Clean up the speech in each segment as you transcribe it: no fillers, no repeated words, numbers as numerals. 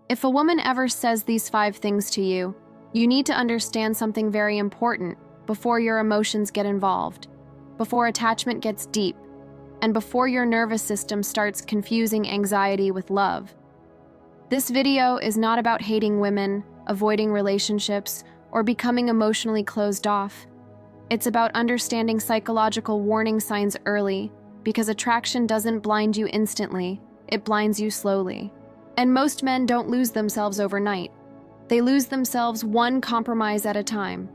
If a woman ever says these 5 things to you, you need to understand something very important before your emotions get involved, before attachment gets deep, and before your nervous system starts confusing anxiety with love. This video is not about hating women, avoiding relationships, or becoming emotionally closed off. It's about understanding psychological warning signs early, because attraction doesn't blind you instantly, it blinds you slowly. And most men don't lose themselves overnight. They lose themselves one compromise at a time.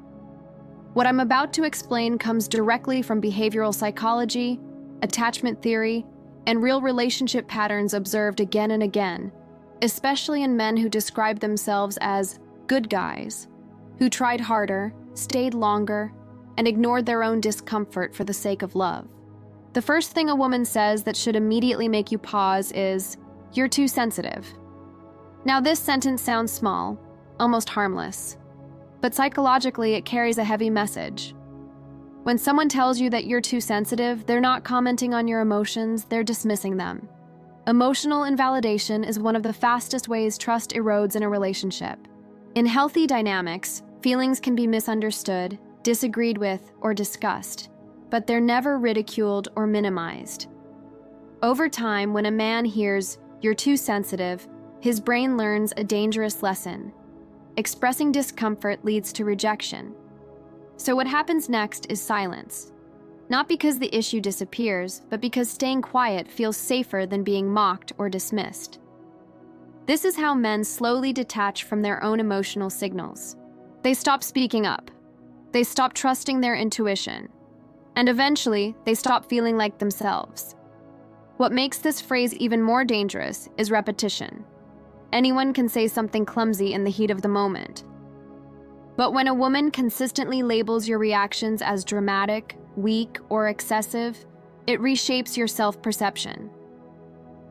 What I'm about to explain comes directly from behavioral psychology, attachment theory, and real relationship patterns observed again and again, especially in men who describe themselves as good guys, who tried harder, stayed longer, and ignored their own discomfort for the sake of love. The first thing a woman says that should immediately make you pause is, "You're too sensitive." Now, this sentence sounds small, almost harmless, but psychologically it carries a heavy message. When someone tells you that you're too sensitive, they're not commenting on your emotions, they're dismissing them. Emotional invalidation is one of the fastest ways trust erodes in a relationship. In healthy dynamics, feelings can be misunderstood, disagreed with, or discussed, but they're never ridiculed or minimized. Over time, when a man hears, "You're too sensitive," his brain learns a dangerous lesson. Expressing discomfort leads to rejection. So what happens next is silence. Not because the issue disappears, but because staying quiet feels safer than being mocked or dismissed. This is how men slowly detach from their own emotional signals. They stop speaking up. They stop trusting their intuition. And eventually, they stop feeling like themselves. What makes this phrase even more dangerous is repetition. Anyone can say something clumsy in the heat of the moment. But when a woman consistently labels your reactions as dramatic, weak, or excessive, it reshapes your self-perception.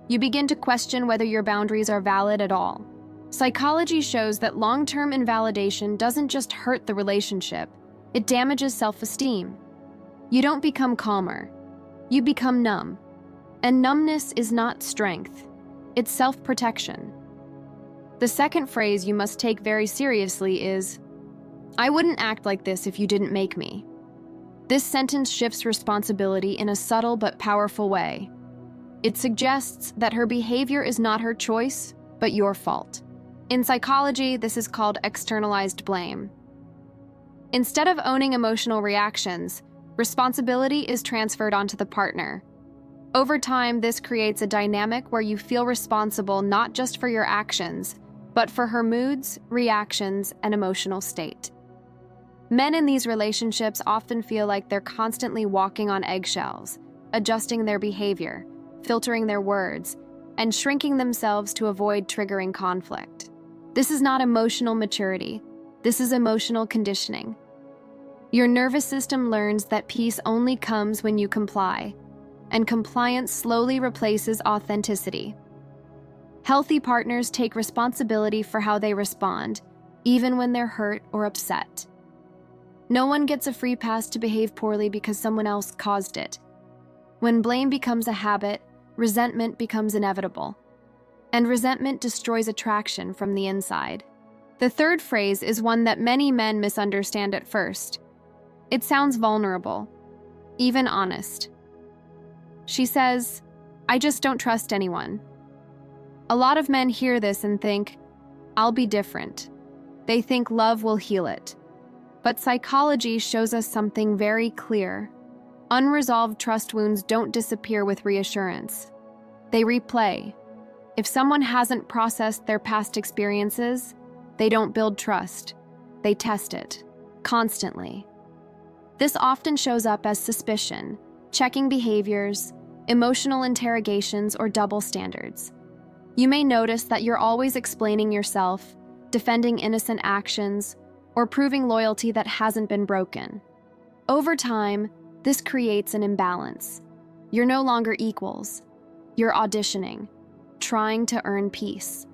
You begin to question whether your boundaries are valid at all. Psychology shows that long-term invalidation doesn't just hurt the relationship, it damages self-esteem. You don't become calmer, you become numb. And numbness is not strength, it's self-protection. The second phrase you must take very seriously is, "I wouldn't act like this if you didn't make me." This sentence shifts responsibility in a subtle but powerful way. It suggests that her behavior is not her choice, but your fault. In psychology, this is called externalized blame. Instead of owning emotional reactions, responsibility is transferred onto the partner. Over time, this creates a dynamic where you feel responsible not just for your actions, but for her moods, reactions, and emotional state. Men in these relationships often feel like they're constantly walking on eggshells, adjusting their behavior, filtering their words, and shrinking themselves to avoid triggering conflict. This is not emotional maturity. This is emotional conditioning. Your nervous system learns that peace only comes when you comply, and compliance slowly replaces authenticity. Healthy partners take responsibility for how they respond, even when they're hurt or upset. No one gets a free pass to behave poorly because someone else caused it. When blame becomes a habit, resentment becomes inevitable. And resentment destroys attraction from the inside. The third phrase is one that many men misunderstand at first. It sounds vulnerable, even honest. She says, "I just don't trust anyone." A lot of men hear this and think, "I'll be different." They think love will heal it. But psychology shows us something very clear. Unresolved trust wounds don't disappear with reassurance. They replay. If someone hasn't processed their past experiences, they don't build trust. They test it, constantly. This often shows up as suspicion, checking behaviors, emotional interrogations, or double standards. You may notice that you're always explaining yourself, defending innocent actions, or proving loyalty that hasn't been broken. Over time, this creates an imbalance. You're no longer equals. You're auditioning, trying to earn peace.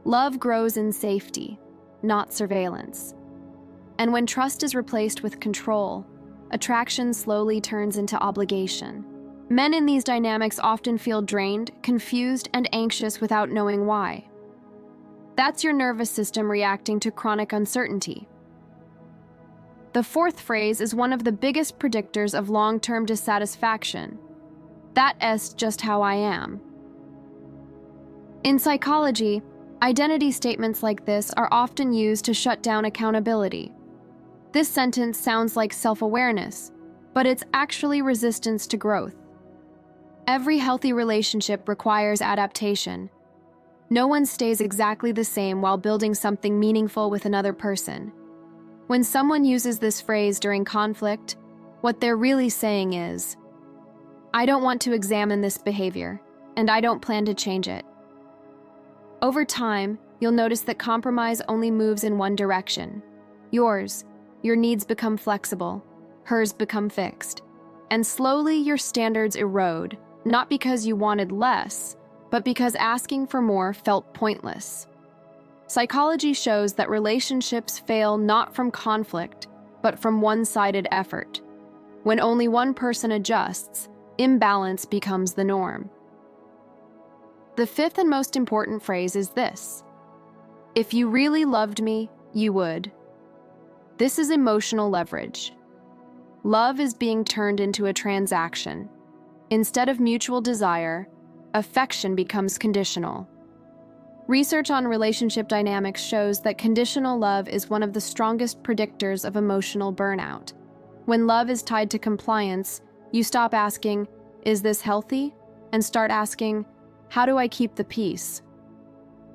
Love grows in safety, not surveillance. And when trust is replaced with control, attraction slowly turns into obligation. Men in these dynamics often feel drained, confused, and anxious without knowing why. That's your nervous system reacting to chronic uncertainty. The fourth phrase is one of the biggest predictors of long-term dissatisfaction. That is just how I am. In psychology, identity statements like this are often used to shut down accountability. This sentence sounds like self-awareness, but it's actually resistance to growth. Every healthy relationship requires adaptation. No one stays exactly the same while building something meaningful with another person. When someone uses this phrase during conflict, what they're really saying is, I don't want to examine this behavior, and I don't plan to change it. Over time, you'll notice that compromise only moves in one direction. Yours. Your needs become flexible, hers become fixed, and slowly your standards erode, not because you wanted less, but because asking for more felt pointless. Psychology shows that relationships fail not from conflict, but from one-sided effort. When only one person adjusts, imbalance becomes the norm. The fifth and most important phrase is this: if you really loved me, you would. This is emotional leverage. Love is being turned into a transaction. Instead of mutual desire, affection becomes conditional. Research on relationship dynamics shows that conditional love is one of the strongest predictors of emotional burnout. When love is tied to compliance, you stop asking, is this healthy? And start asking, how do I keep the peace?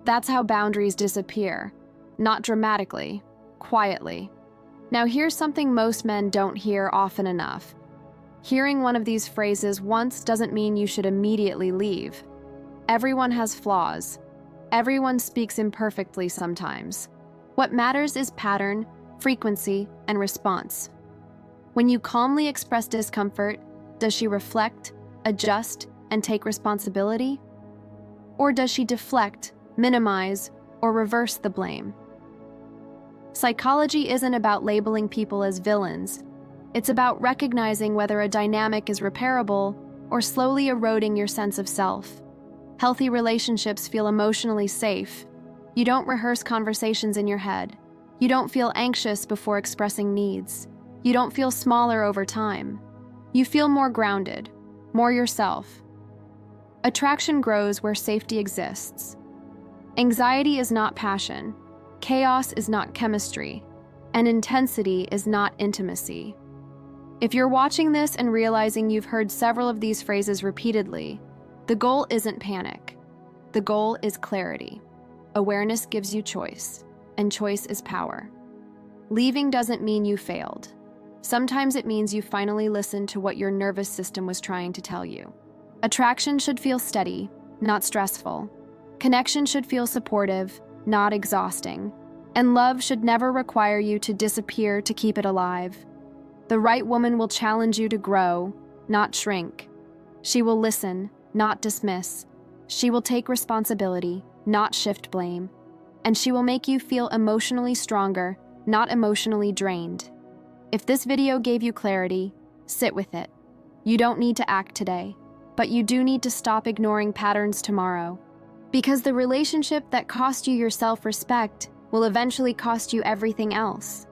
That's how boundaries disappear. Not dramatically, quietly. Now here's something most men don't hear often enough. Hearing one of these phrases once doesn't mean you should immediately leave. Everyone has flaws. Everyone speaks imperfectly sometimes. What matters is pattern, frequency, and response. When you calmly express discomfort, does she reflect, adjust, and take responsibility? Or does she deflect, minimize, or reverse the blame? Psychology isn't about labeling people as villains. It's about recognizing whether a dynamic is repairable or slowly eroding your sense of self. Healthy relationships feel emotionally safe. You don't rehearse conversations in your head. You don't feel anxious before expressing needs. You don't feel smaller over time. You feel more grounded, more yourself. Attraction grows where safety exists. Anxiety is not passion. Chaos is not chemistry. And intensity is not intimacy. If you're watching this and realizing you've heard several of these phrases repeatedly, the goal isn't panic. The goal is clarity. Awareness gives you choice, and choice is power. Leaving doesn't mean you failed. Sometimes it means you finally listened to what your nervous system was trying to tell you. Attraction should feel steady, not stressful. Connection should feel supportive, not exhausting. And love should never require you to disappear to keep it alive. The right woman will challenge you to grow, not shrink. She will listen, not dismiss. She will take responsibility, not shift blame. And she will make you feel emotionally stronger, not emotionally drained. If this video gave you clarity, sit with it. You don't need to act today, but you do need to stop ignoring patterns tomorrow. Because the relationship that cost you your self-respect will eventually cost you everything else.